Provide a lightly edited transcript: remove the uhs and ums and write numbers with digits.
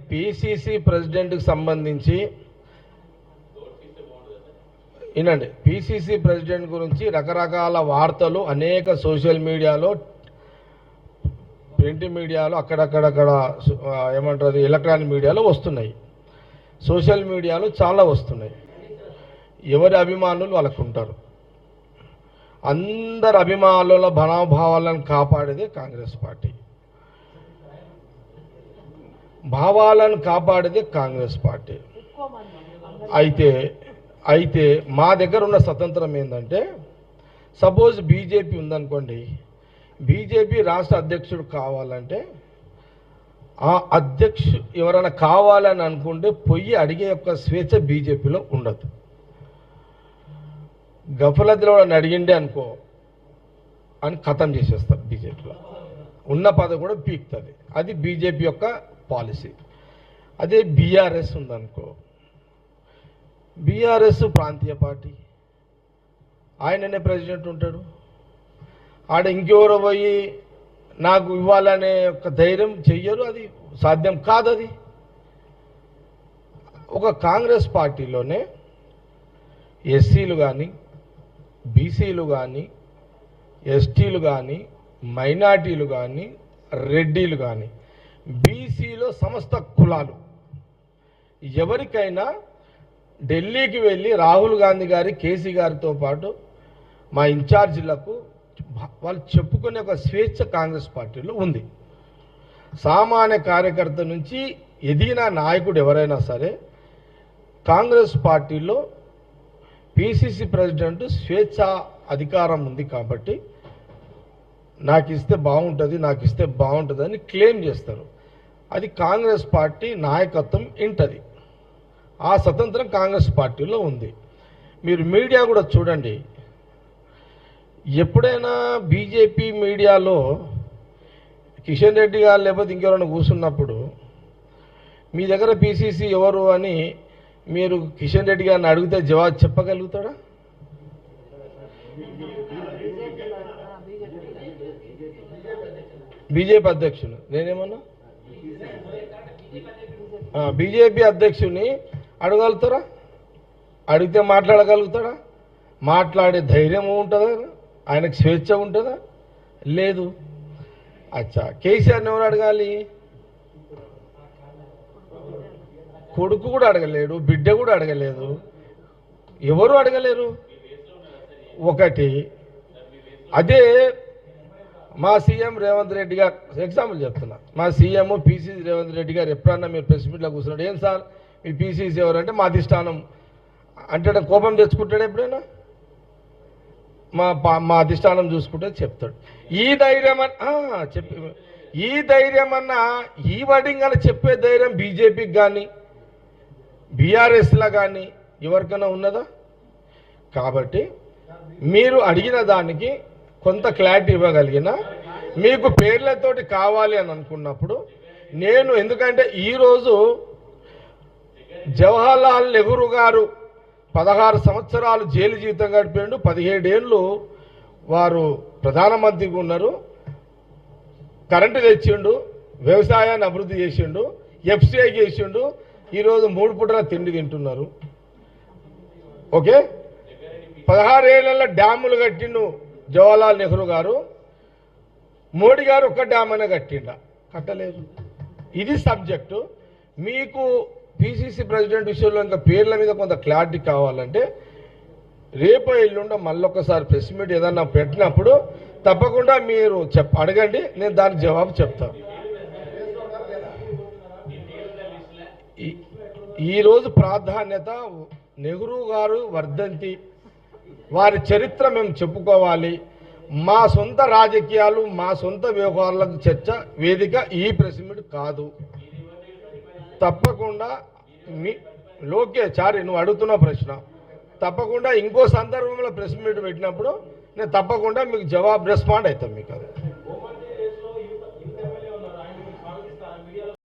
PCC ప్రెసిడెంట్కి సంబంధించి వినండి, PCC president గురించి రకరకాల వార్తలు అనేక సోషల్ మీడియాలో, ప్రింట్ మీడియాలో, అక్కడక్కడక్కడ ఏమంటారు ఎలక్ట్రానిక్ మీడియాలో వస్తున్నాయి, సోషల్ మీడియాలో చాలా వస్తున్నాయి. ఎవరి అభిమానులు వాళ్ళకు ఉంటారు. అందరి అభిమానుల భావాలను కాపాడేదే కాంగ్రెస్ పార్టీ. భావాలను కాపాడేదే కాంగ్రెస్ పార్టీ. అయితే మా దగ్గర ఉన్న స్వతంత్రం ఏంటంటే, సపోజ్ బీజేపీ ఉందనుకోండి, బీజేపీ రాష్ట్ర అధ్యక్షుడు కావాలంటే ఆ అధ్యక్షుడు ఎవరైనా కావాలని అనుకుంటే పొయ్యి అడిగే యొక్క స్వేచ్ఛ బీజేపీలో ఉండదు. గఫలతిలో అడిగిండే అనుకో అని ఖతం చేసేస్తారు. బీజేపీలో ఉన్న పదవి కూడా పీక్తుంది. అది బీజేపీ యొక్క పాలసీ. అదే బీఆర్ఎస్ ఉందనుకో, బీఆర్ఎస్ ప్రాంతీయ పార్టీ, ఆయననే ప్రెసిడెంట్ ఉంటాడు. ఆడ ఇంకెవరో పోయి నాకు ఇవ్వాలనే ఒక ధైర్యం చెయ్యరు, అది సాధ్యం కాదు. అది ఒక కాంగ్రెస్ పార్టీలోనే ఎస్సీలు కానీ, బీసీలు కానీ, ఎస్టీలు కానీ, మైనార్టీలు కానీ, రెడ్డిలు కానీ, బీసీలో సమస్త కులాలు ఎవరికైనా ఢిల్లీకి వెళ్ళి రాహుల్ గాంధీ గారి, కేసీ గారితో పాటు మా ఇన్ఛార్జీలకు వాళ్ళు చెప్పుకునే ఒక స్వేచ్ఛ కాంగ్రెస్ పార్టీలో ఉంది. సామాన్య కార్యకర్త నుంచి ఎదిగిన నాయకుడు ఎవరైనా సరే కాంగ్రెస్ పార్టీలో పిసిసి ప్రెసిడెంట్ స్వేచ్ఛ అధికారం ఉంది కాబట్టి నాకు ఇస్తే బాగుంటుంది అని క్లెయిమ్ చేస్తారు. అది కాంగ్రెస్ పార్టీ నాయకత్వం ఇంటది. ఆ స్వతంత్రం కాంగ్రెస్ పార్టీలో ఉంది. మీరు మీడియా కూడా చూడండి, ఎప్పుడైనా బీజేపీ మీడియాలో కిషన్ రెడ్డి గారు లేకపోతే ఇంకెవరైనా కూర్చున్నప్పుడు మీ దగ్గర పిసిసి ఎవరు అని మీరు కిషన్ రెడ్డి గారిని అడిగితే జవాబు చెప్పగలుగుతాడా? బీజేపీ అధ్యక్షుడు నేనేమన్నా బీజేపీ అధ్యక్షుడిని అడగలుగుతారా? అడిగితే మాట్లాడగలుగుతాడా? మాట్లాడే ధైర్యం ఉంటుందా? ఆయనకు స్వేచ్ఛ ఉంటుందా? లేదు. అచ్చా, కేసీఆర్ని ఎవరు అడగాలి? కొడుకు కూడా అడగలేడు, బిడ్డ కూడా అడగలేదు, ఎవరు అడగలేరు. ఒకటి అదే మా సీఎం రేవంత్ రెడ్డి గారు, ఎగ్జాంపుల్ చెప్తున్నా, మా సీఎం పిసిసి రేవంత్ రెడ్డి గారు ఎప్పుడన్నా మీరు ప్రెస్ మీట్లో కూర్చున్నాడు, ఏం సార్ మీ పిసిసి ఎవరంటే మా అధిష్టానం అంటే కోపం తెచ్చుకుంటాడు ఎప్పుడైనా? మా అధిష్టానం చూసుకుంటే చెప్తాడు. ఈ ధైర్యం అన్నా ఈ వర్డింగ్ అని చెప్పే ధైర్యం బీజేపీకి కానీ బీఆర్ఎస్లా కానీ ఎవరికైనా ఉన్నదా? కాబట్టి మీరు అడిగిన దానికి కొంత క్లారిటీ ఇవ్వగలిగిన, మీకు పేర్లతోటి కావాలి అని అనుకున్నప్పుడు నేను, ఎందుకంటే ఈరోజు జవహర్లాల్ నెహ్రూ గారు 16 సంవత్సరాలు జైలు జీవితం గడిపాడు, 17 ఏళ్ళు వారు ప్రధానమంత్రిగా ఉన్నారు, కరెంటు తెచ్చిండు, వ్యవసాయాన్ని అభివృద్ధి చేసిండు, ఎఫ్సిఐ చేసిండు, ఈరోజు 3 పూటల తిండి తింటున్నారు. ఓకే, 16 ఏళ్ళ డ్యాములు కట్టిండు జవహర్లాల్ నెహ్రూ గారు. మోడీ గారు ఒక్క డ్యామ్ అయినా కట్టలేదు. ఇది సబ్జెక్టు. మీకు పిసిసి ప్రెసిడెంట్ విషయంలో ఇంకా పేర్ల మీద కొంత క్లారిటీ కావాలంటే రేపు ఎల్లుండో మళ్ళొకసారి ప్రెస్ మీట్ ఏదన్నా పెట్టినప్పుడు తప్పకుండా మీరు అడగండి, నేను దానికి జవాబు చెప్తాను. ఈరోజు ప్రాధాన్యత నెహ్రూ గారు వర్ధంతి, వారి చరిత్ర మేము చెప్పుకోవాలి. మా సొంత రాజకీయాలు, మా సొంత వ్యవహారాలకు చర్చ వేదిక ఈ ప్రెస్ మీట్ కాదు. తప్పకుండా చారి నువ్వు అడుగుతున్న ప్రశ్న తప్పకుండా ఇంకో సందర్భంలో ప్రెస్ మీట్ పెట్టినప్పుడు నేను తప్పకుండా మీకు జవాబు రెస్పాండ్ అవుతాను మీకు.